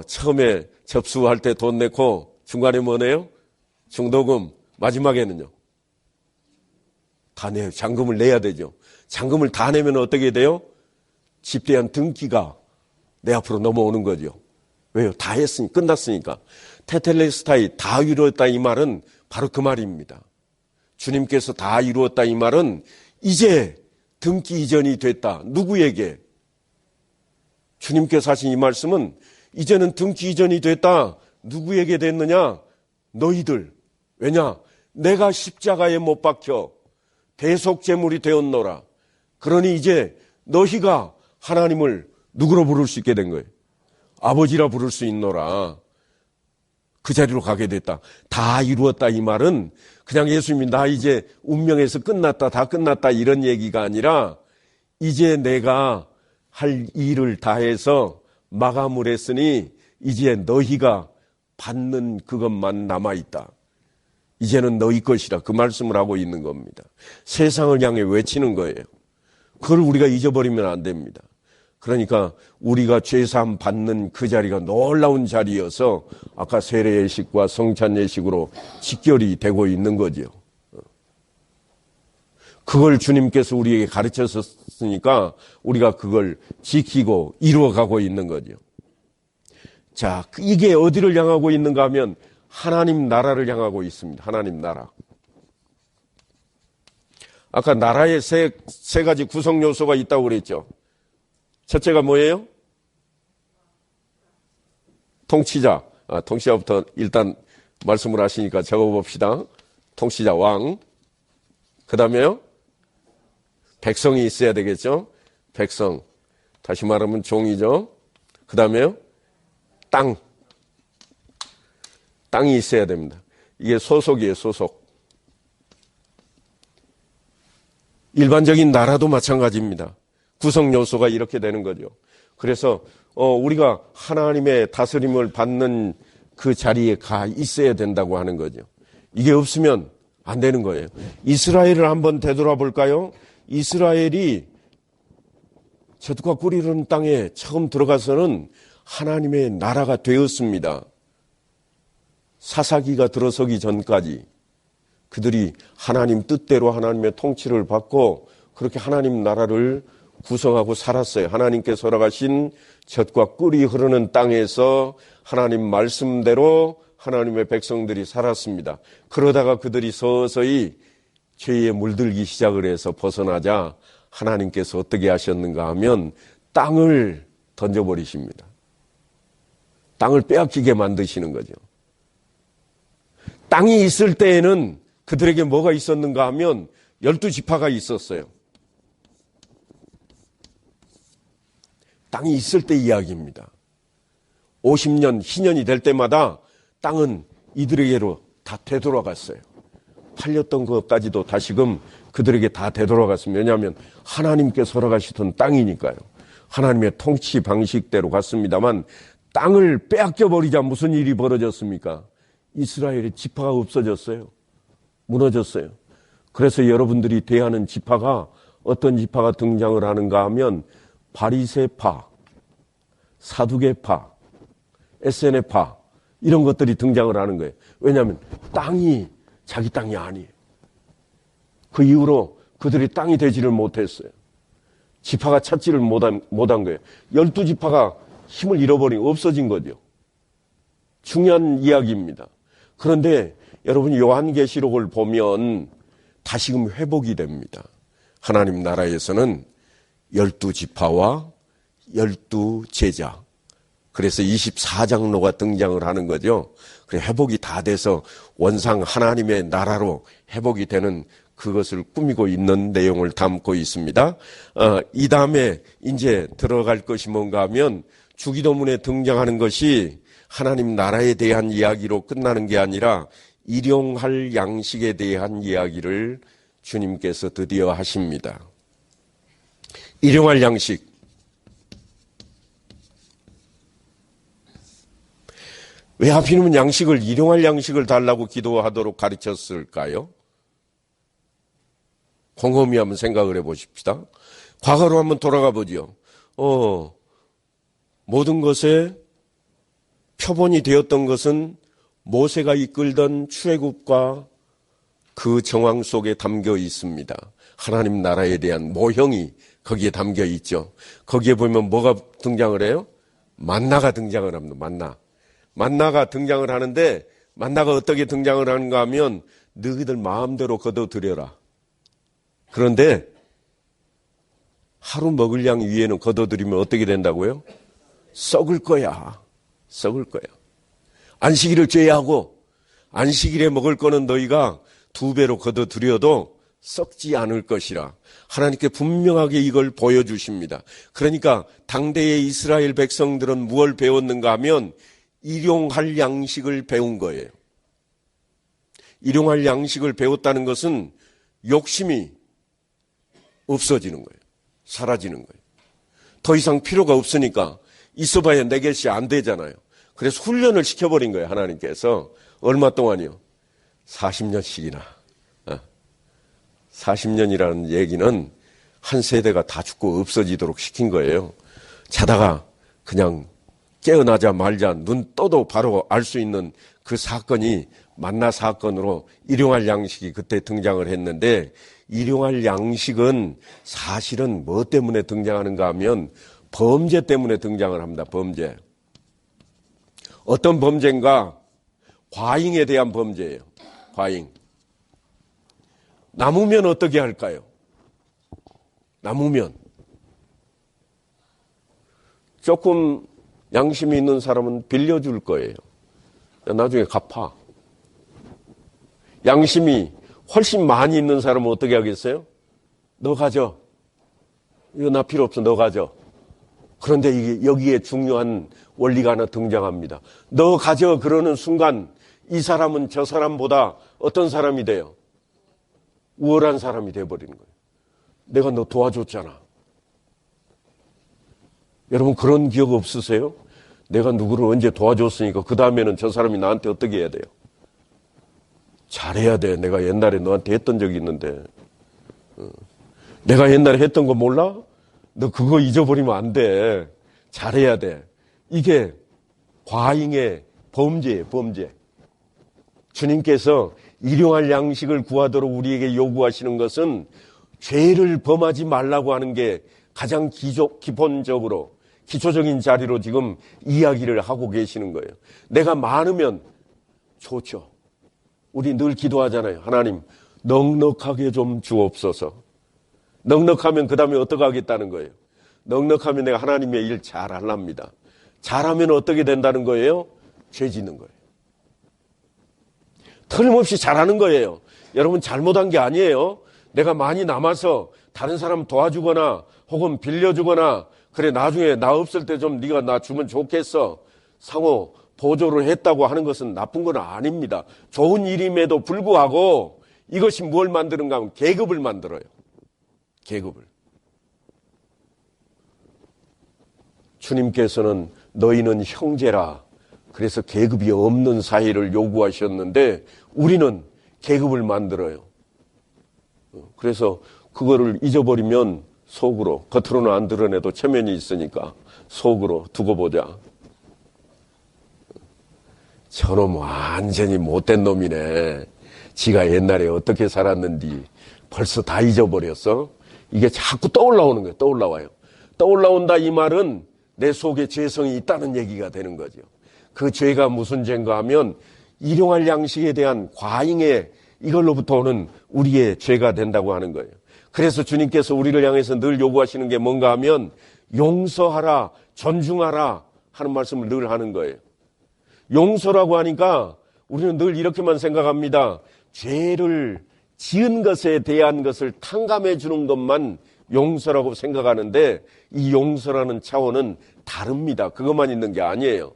처음에 접수할 때 돈 내고 중간에 뭐네요? 중도금. 마지막에는요. 다 내요. 잔금을 내야 되죠. 잔금을 다 내면 어떻게 돼요? 집대한 등기가 내 앞으로 넘어오는 거죠. 왜요? 다 했으니, 끝났으니까. 테텔레스타이, 다 이루었다 이 말은 바로 그 말입니다. 주님께서 다 이루었다 이 말은 이제 등기 이전이 됐다. 누구에게? 주님께서 하신 이 말씀은 이제는 등기 이전이 됐다. 누구에게 됐느냐? 너희들. 왜냐? 내가 십자가에 못 박혀 대속제물이 되었노라. 그러니 이제 너희가 하나님을 누구로 부를 수 있게 된 거예요? 아버지라 부를 수 있노라. 그 자리로 가게 됐다. 다 이루었다 이 말은 그냥 예수님이 나 이제 운명에서 끝났다, 다 끝났다 이런 얘기가 아니라 이제 내가 할 일을 다해서 마감을 했으니 이제 너희가 받는 그것만 남아있다. 이제는 너희 것이라 그 말씀을 하고 있는 겁니다. 세상을 향해 외치는 거예요. 그걸 우리가 잊어버리면 안 됩니다. 그러니까 우리가 죄사함 받는 그 자리가 놀라운 자리여서 아까 세례 예식과 성찬 예식으로 직결이 되고 있는 거죠. 그걸 주님께서 우리에게 가르쳤으니까 우리가 그걸 지키고 이루어가고 있는 거죠. 자, 이게 어디를 향하고 있는가 하면 하나님 나라를 향하고 있습니다. 하나님 나라. 아까 나라에 세 가지 구성 요소가 있다고 그랬죠. 첫째가 뭐예요? 통치자. 통치자부터 일단 말씀을 하시니까 적어봅시다. 통치자 왕. 그 다음에요? 백성이 있어야 되겠죠? 백성. 다시 말하면 종이죠. 그 다음에요? 땅. 땅이 있어야 됩니다. 이게 소속이에요, 소속. 일반적인 나라도 마찬가지입니다. 구성 요소가 이렇게 되는 거죠. 그래서 우리가 하나님의 다스림을 받는 그 자리에 가 있어야 된다고 하는 거죠. 이게 없으면 안 되는 거예요. 이스라엘을 한번 되돌아볼까요? 이스라엘이 젖과 꿀이 흐르는 땅에 처음 들어가서는 하나님의 나라가 되었습니다. 사사기가 들어서기 전까지 그들이 하나님 뜻대로 하나님의 통치를 받고 그렇게 하나님 나라를 구성하고 살았어요. 하나님께서 허락하신 젖과 꿀이 흐르는 땅에서 하나님 말씀대로 하나님의 백성들이 살았습니다. 그러다가 그들이 서서히 죄에 물들기 시작을 해서 벗어나자 하나님께서 어떻게 하셨는가 하면 땅을 던져버리십니다. 땅을 빼앗기게 만드시는 거죠. 땅이 있을 때에는 그들에게 뭐가 있었는가 하면 12지파가 있었어요. 땅이 있을 때 이야기입니다. 50년, 희년이 될 때마다 땅은 이들에게로 다 되돌아갔어요. 팔렸던 것까지도 다시금 그들에게 다 되돌아갔습니다. 왜냐하면 하나님께서 허락하시던 땅이니까요. 하나님의 통치 방식대로 갔습니다만 땅을 빼앗겨버리자 무슨 일이 벌어졌습니까? 이스라엘의 지파가 없어졌어요. 무너졌어요. 그래서 여러분들이 대하는 지파가 어떤 지파가 등장을 하는가 하면 바리새파, 사두개파, 에세네파 이런 것들이 등장을 하는 거예요. 왜냐하면 땅이 자기 땅이 아니에요. 그 이후로 그들이 땅이 되지를 못했어요. 지파가 찾지를 못한 거예요. 12지파가 힘을 잃어버리고 없어진 거죠. 중요한 이야기입니다. 그런데 여러분 요한계시록을 보면 다시금 회복이 됩니다. 하나님 나라에서는 12지파와 12제자. 그래서 24장로가 등장을 하는 거죠. 그래 회복이 다 돼서 원상 하나님의 나라로 회복이 되는 그것을 꾸미고 있는 내용을 담고 있습니다. 이 다음에 이제 들어갈 것이 뭔가 하면 주기도문에 등장하는 것이 하나님 나라에 대한 이야기로 끝나는 게 아니라 일용할 양식에 대한 이야기를 주님께서 드디어 하십니다. 일용할 양식. 왜 하필이면 일용할 양식을 달라고 기도하도록 가르쳤을까요? 곰곰이 한번 생각을 해보십시다. 과거로 한번 돌아가 보죠. 모든 것에 표본이 되었던 것은 모세가 이끌던 출애굽과 그 정황 속에 담겨 있습니다. 하나님 나라에 대한 모형이 거기에 담겨 있죠. 거기에 보면 뭐가 등장을 해요? 만나가 등장을 합니다. 만나가 등장을 하는데 만나가 어떻게 등장을 하는가 하면 너희들 마음대로 거둬들여라. 그런데 하루 먹을 양 위에는 거둬들이면 어떻게 된다고요? 썩을 거야. 안식일을 제외하고 안식일에 먹을 거는 너희가 2배로 거둬들여도 썩지 않을 것이라. 하나님께 분명하게 이걸 보여주십니다. 그러니까 당대의 이스라엘 백성들은 무엇을 배웠는가 하면 일용할 양식을 배운 거예요. 일용할 양식을 배웠다는 것은 욕심이 없어지는 거예요. 사라지는 거예요. 더 이상 필요가 없으니까 있어봐야 내 것이 안 되잖아요. 그래서 훈련을 시켜버린 거예요. 하나님께서. 얼마 동안이요? 40년씩이나. 40년이라는 얘기는 한 세대가 다 죽고 없어지도록 시킨 거예요. 자다가 그냥 깨어나자 말자 눈 떠도 바로 알 수 있는 그 사건이 만나 사건으로 일용할 양식이 그때 등장을 했는데, 일용할 양식은 사실은 뭐 때문에 등장하는가 하면 범죄 때문에 등장을 합니다. 범죄. 어떤 범죄인가? 과잉에 대한 범죄예요. 과잉. 남으면 어떻게 할까요? 남으면 조금 양심이 있는 사람은 빌려줄 거예요. 나중에 갚아. 양심이 훨씬 많이 있는 사람은 어떻게 하겠어요? 너 가져. 이거 나 필요 없어. 너 가져. 그런데 이게 여기에 중요한 원리가 하나 등장합니다. 너 가져 그러는 순간 이 사람은 저 사람보다 어떤 사람이 돼요? 우월한 사람이 돼버리는 거예요. 내가 너 도와줬잖아. 여러분 그런 기억 없으세요? 내가 누구를 언제 도와줬으니까 그 다음에는 저 사람이 나한테 어떻게 해야 돼요? 잘해야 돼. 내가 옛날에 너한테 했던 적이 있는데. 내가 옛날에 했던 거 몰라? 너 그거 잊어버리면 안 돼. 잘해야 돼. 이게 과잉의 범죄예요. 범죄. 주님께서 일용할 양식을 구하도록 우리에게 요구하시는 것은 죄를 범하지 말라고 하는 게 가장 기본적으로 기초적인 자리로 지금 이야기를 하고 계시는 거예요. 내가 많으면 좋죠. 우리 늘 기도하잖아요. 하나님 넉넉하게 좀 주옵소서. 넉넉하면 그 다음에 어떻게 하겠다는 거예요? 넉넉하면 내가 하나님의 일 잘하랍니다. 잘하면 어떻게 된다는 거예요? 죄 짓는 거예요. 틀림없이 잘하는 거예요. 여러분 잘못한 게 아니에요. 내가 많이 남아서 다른 사람 도와주거나 혹은 빌려주거나 그래 나중에 나 없을 때 좀 네가 나 주면 좋겠어. 상호 보조를 했다고 하는 것은 나쁜 건 아닙니다. 좋은 일임에도 불구하고 이것이 뭘 만드는가 하면 계급을 만들어요. 계급을. 주님께서는 너희는 형제라. 그래서 계급이 없는 사이를 요구하셨는데 우리는 계급을 만들어요. 그래서 그거를 잊어버리면 속으로, 겉으로는 안 드러내도 체면이 있으니까 속으로 두고 보자. 저놈 완전히 못된 놈이네. 지가 옛날에 어떻게 살았는지 벌써 다 잊어버렸어. 이게 자꾸 떠올라오는 거예요. 떠올라와요. 떠올라온다 이 말은 내 속에 죄성이 있다는 얘기가 되는 거죠. 그 죄가 무슨 죄인가 하면 일용할 양식에 대한 과잉의 이걸로부터 오는 우리의 죄가 된다고 하는 거예요. 그래서 주님께서 우리를 향해서 늘 요구하시는 게 뭔가 하면 용서하라, 존중하라 하는 말씀을 늘 하는 거예요. 용서라고 하니까 우리는 늘 이렇게만 생각합니다. 죄를 지은 것에 대한 것을 탕감해 주는 것만 용서라고 생각하는데 이 용서라는 차원은 다릅니다. 그것만 있는 게 아니에요.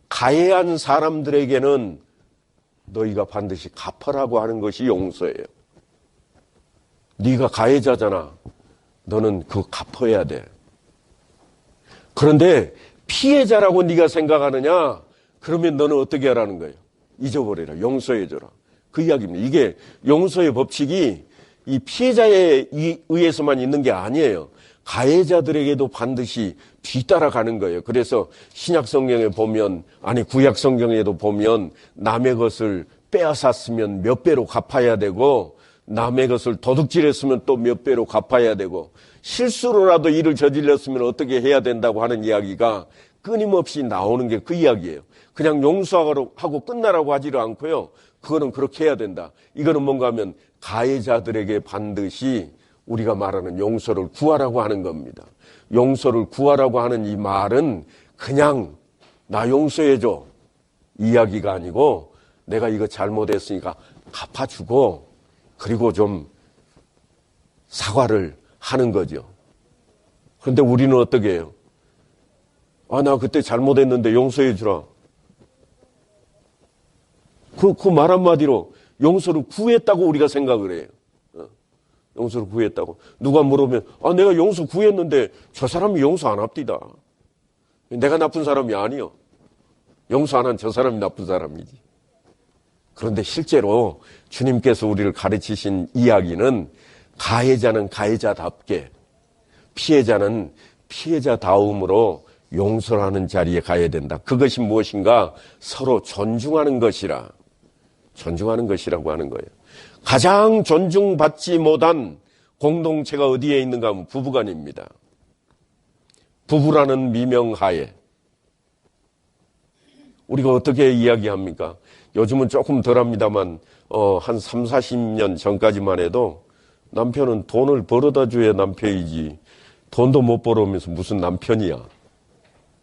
가해한 사람들에게는 너희가 반드시 갚아라고 하는 것이 용서예요. 네가 가해자잖아. 너는 그거 갚아야 돼. 그런데 피해자라고 네가 생각하느냐? 그러면 너는 어떻게 하라는 거예요? 잊어버려라. 용서해줘라. 그 이야기입니다. 이게 용서의 법칙이 이 피해자에 의해서만 있는 게 아니에요. 가해자들에게도 반드시 뒤따라가는 거예요. 그래서 신약 성경에 보면, 아니 구약 성경에도 보면 남의 것을 빼앗았으면 몇 배로 갚아야 되고 남의 것을 도둑질했으면 또 몇 배로 갚아야 되고 실수로라도 일을 저질렀으면 어떻게 해야 된다고 하는 이야기가 끊임없이 나오는 게 그 이야기예요. 그냥 용서하고 끝나라고 하지를 않고요. 그거는 그렇게 해야 된다. 이거는 뭔가 하면 가해자들에게 반드시 우리가 말하는 용서를 구하라고 하는 겁니다. 용서를 구하라고 하는 이 말은 그냥 나 용서해줘 이야기가 아니고 내가 이거 잘못했으니까 갚아주고 그리고 좀 사과를 하는 거죠. 그런데 우리는 어떻게 해요? 아, 나 그때 잘못했는데 용서해 주라. 그 말 한마디로 용서를 구했다고 우리가 생각을 해요. 용서를 구했다고. 누가 물으면, 아, 내가 용서 구했는데 저 사람이 용서 안 합디다. 내가 나쁜 사람이 아니요. 용서 안 한 저 사람이 나쁜 사람이지. 그런데 실제로 주님께서 우리를 가르치신 이야기는 가해자는 가해자답게, 피해자는 피해자다움으로 용서를 하는 자리에 가야 된다. 그것이 무엇인가? 서로 존중하는 것이라. 존중하는 것이라고 하는 거예요. 가장 존중받지 못한 공동체가 어디에 있는가 하면 부부간입니다. 부부라는 미명하에 우리가 어떻게 이야기합니까? 요즘은 조금 덜합니다만 한 3, 40년 전까지만 해도 남편은 돈을 벌어다 줘야 남편이지 돈도 못 벌어오면서 무슨 남편이야.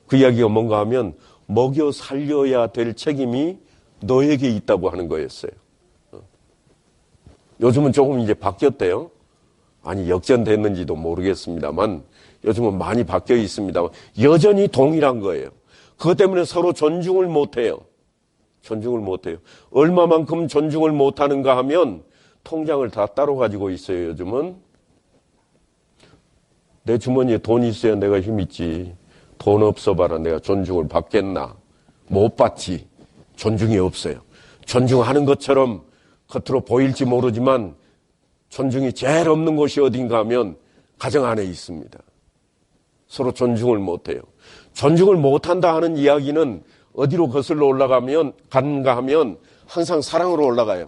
그 이야기가 뭔가 하면 먹여 살려야 될 책임이 너에게 있다고 하는 거였어요. 요즘은 조금 이제 바뀌었대요. 아니 역전됐는지도 모르겠습니다만 요즘은 많이 바뀌어 있습니다만 여전히 동일한 거예요. 그것 때문에 서로 존중을 못해요. 존중을 못해요. 얼마만큼 존중을 못하는가 하면 통장을 다 따로 가지고 있어요. 요즘은 내 주머니에 돈 있어야 내가 힘 있지. 돈 없어 봐라 내가 존중을 받겠나. 못 받지. 존중이 없어요. 존중하는 것처럼 겉으로 보일지 모르지만 존중이 제일 없는 곳이 어딘가 하면 가정 안에 있습니다. 서로 존중을 못해요. 존중을 못한다 하는 이야기는 어디로 거슬러 간가 하면 항상 사랑으로 올라가요.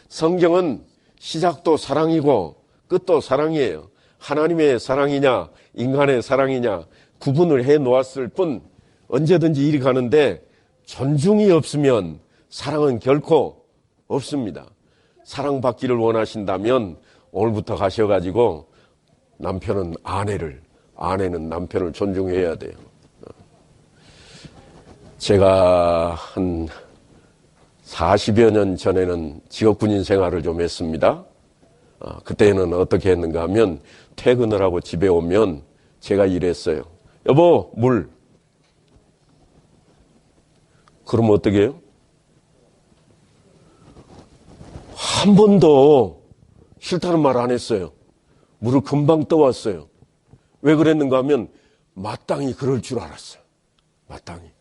성경은 시작도 사랑이고 끝도 사랑이에요. 하나님의 사랑이냐 인간의 사랑이냐 구분을 해 놓았을 뿐 언제든지 일이 가는데 존중이 없으면 사랑은 결코 없습니다. 사랑받기를 원하신다면 오늘부터 가셔가지고 남편은 아내는 남편을 존중해야 돼요. 제가 한 40여 년 전에는 직업군인 생활을 좀 했습니다. 그때는 어떻게 했는가 하면 퇴근을 하고 집에 오면 제가 이랬어요. 여보, 물. 그러면 어떻게 해요? 한 번도 싫다는 말 안 했어요. 물을 금방 떠왔어요. 왜 그랬는가 하면 마땅히 그럴 줄 알았어요. 마땅히.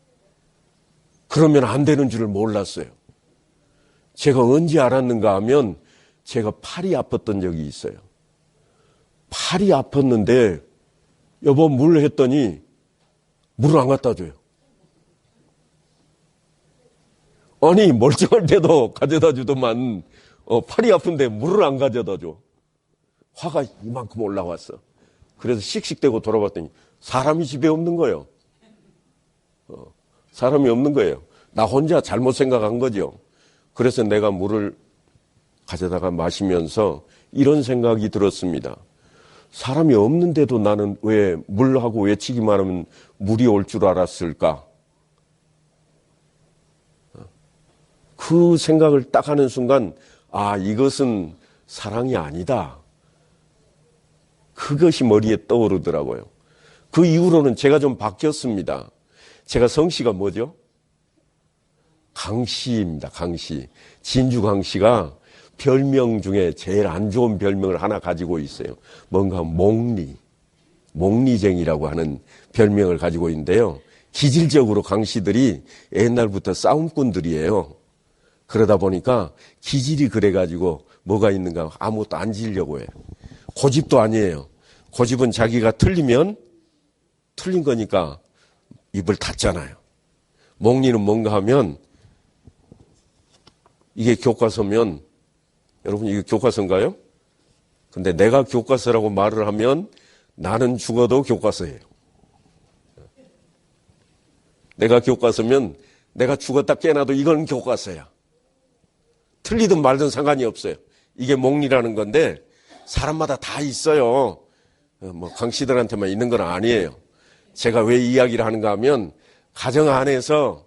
그러면 안 되는 줄을 몰랐어요. 제가 언제 알았는가 하면 제가 팔이 아팠던 적이 있어요. 팔이 아팠는데 여보 물 했더니 물을 안 갖다 줘요. 아니 멀쩡할 때도 가져다 주더만 팔이 아픈데 물을 안 가져다 줘. 화가 이만큼 올라왔어. 그래서 씩씩대고 돌아봤더니 사람이 집에 없는 거예요. 사람이 없는 거예요. 나 혼자 잘못 생각한 거죠. 그래서 내가 물을 가져다가 마시면서 이런 생각이 들었습니다. 사람이 없는데도 나는 왜 물하고 외치기만 하면 물이 올 줄 알았을까? 그 생각을 딱 하는 순간 이것은 사랑이 아니다. 그것이 머리에 떠오르더라고요. 그 이후로는 제가 좀 바뀌었습니다. 제가 성씨가 뭐죠? 강씨입니다. 강씨. 진주 강씨가 별명 중에 제일 안 좋은 별명을 하나 가지고 있어요. 뭔가 몽리쟁이라고 하는 별명을 가지고 있는데요. 기질적으로 강씨들이 옛날부터 싸움꾼들이에요. 그러다 보니까 기질이 그래가지고 뭐가 있는가 아무것도 안 지려고 해요. 고집도 아니에요. 고집은 자기가 틀리면 틀린 거니까 입을 닫잖아요. 몽리는 뭔가 하면 이게 교과서면 여러분, 이게 교과서인가요? 근데 내가 교과서라고 말을 하면 나는 죽어도 교과서예요. 내가 교과서면 내가 죽었다 깨어나도 이건 교과서야. 틀리든 말든 상관이 없어요. 이게 몽리라는 건데 사람마다 다 있어요. 뭐 강씨들한테만 있는 건 아니에요. 제가 왜 이야기를 하는가 하면 가정 안에서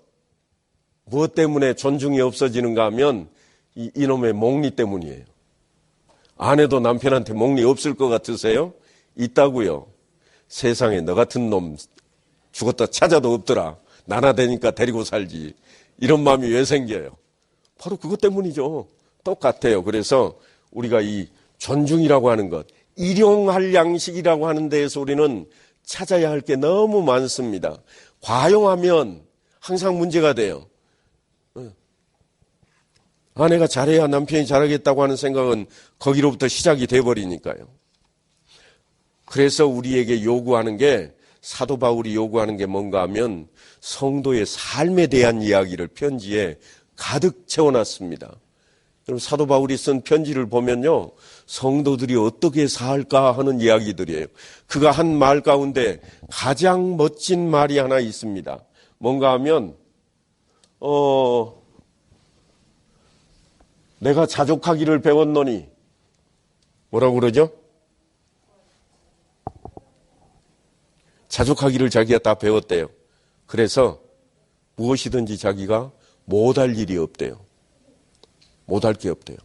무엇 때문에 존중이 없어지는가 하면 이놈의 몽리 때문이에요. 아내도 남편한테 몽리 없을 것 같으세요? 있다고요. 세상에 너 같은 놈 죽었다 찾아도 없더라. 나나 되니까 데리고 살지. 이런 마음이 왜 생겨요? 바로 그것 때문이죠. 똑같아요. 그래서 우리가 이 존중이라고 하는 것, 일용할 양식이라고 하는 데에서 우리는 찾아야 할 게 너무 많습니다. 과용하면 항상 문제가 돼요. 아내가 잘해야 남편이 잘하겠다고 하는 생각은 거기로부터 시작이 돼버리니까요. 그래서 우리에게 요구하는 게, 사도 바울이 요구하는 게 뭔가 하면 성도의 삶에 대한 이야기를 편지에 가득 채워놨습니다. 여러분, 사도 바울이 쓴 편지를 보면요, 성도들이 어떻게 살까 하는 이야기들이에요. 그가 한 말 가운데 가장 멋진 말이 하나 있습니다. 뭔가 하면 내가 자족하기를 배웠노니, 뭐라고 그러죠? 자족하기를 자기가 다 배웠대요. 그래서 무엇이든지 자기가 못할 일이 없대요. 못할 게 없대요.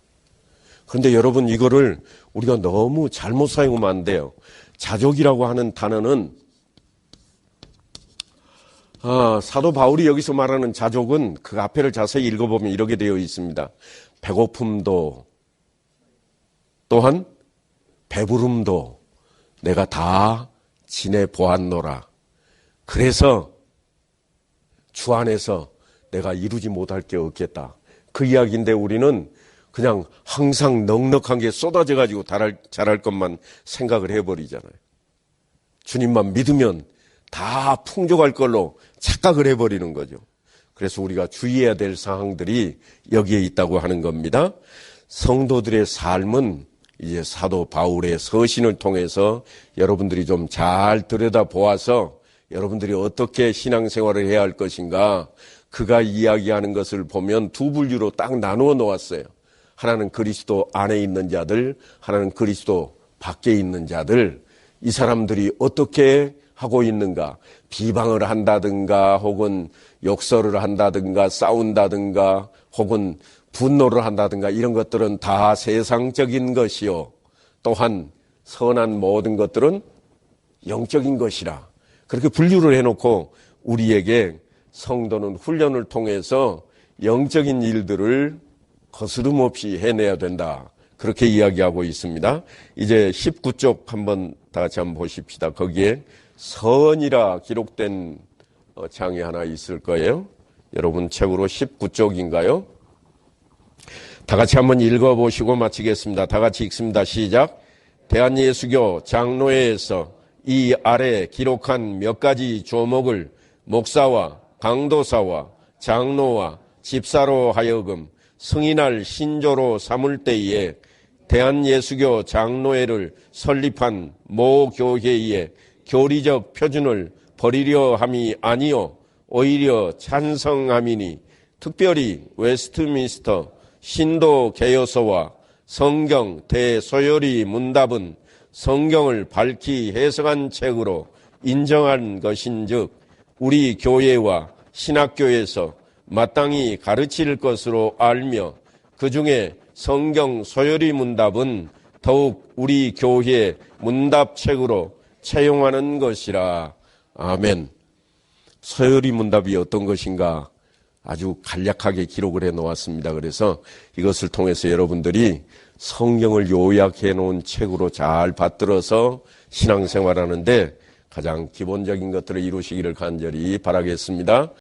그런데 여러분, 이거를 우리가 너무 잘못 사용하면 안 돼요. 자족이라고 하는 단어는 사도 바울이 여기서 말하는 자족은 그 앞에를 자세히 읽어보면 이렇게 되어 있습니다. 배고픔도 또한 배부름도 내가 다 지내보았노라. 그래서 주 안에서 내가 이루지 못할 게 없겠다. 그 이야기인데 우리는 그냥 항상 넉넉한 게 쏟아져 가지고 잘할 것만 생각을 해버리잖아요. 주님만 믿으면 다 풍족할 걸로 착각을 해버리는 거죠. 그래서 우리가 주의해야 될 사항들이 여기에 있다고 하는 겁니다. 성도들의 삶은 이제 사도 바울의 서신을 통해서 여러분들이 좀 잘 들여다보아서 여러분들이 어떻게 신앙생활을 해야 할 것인가, 그가 이야기하는 것을 보면 두 분류로 딱 나누어 놓았어요. 하나는 그리스도 안에 있는 자들, 하나는 그리스도 밖에 있는 자들. 이 사람들이 어떻게 하고 있는가, 비방을 한다든가 혹은 욕설을 한다든가 싸운다든가 혹은 분노를 한다든가 이런 것들은 다 세상적인 것이요, 또한 선한 모든 것들은 영적인 것이라, 그렇게 분류를 해놓고 우리에게 성도는 훈련을 통해서 영적인 일들을 거스름 없이 해내야 된다, 그렇게 이야기하고 있습니다. 이제 19쪽 한번 다 같이 한번 보십시다. 거기에 선이라 기록된 장이 하나 있을 거예요. 여러분 책으로 19쪽인가요? 다 같이 한번 읽어보시고 마치겠습니다. 다 같이 읽습니다. 시작. 대한예수교 장로회에서 이 아래 기록한 몇 가지 조목을 목사와 강도사와 장로와 집사로 하여금 승인할 신조로 삼을 때에 대한예수교 장로회를 설립한 모 교회의 교리적 표준을 버리려 함이 아니요 오히려 찬성함이니, 특별히 웨스트민스터 신도 개요서와 성경 대소요리 문답은 성경을 밝히 해석한 책으로 인정한 것인즉 우리 교회와 신학교에서 마땅히 가르칠 것으로 알며, 그 중에 성경 소요리 문답은 더욱 우리 교회 문답책으로 채용하는 것이라. 아멘. 소요리 문답이 어떤 것인가 아주 간략하게 기록을 해 놓았습니다. 그래서 이것을 통해서 여러분들이 성경을 요약해 놓은 책으로 잘 받들어서 신앙생활하는데 가장 기본적인 것들을 이루시기를 간절히 바라겠습니다.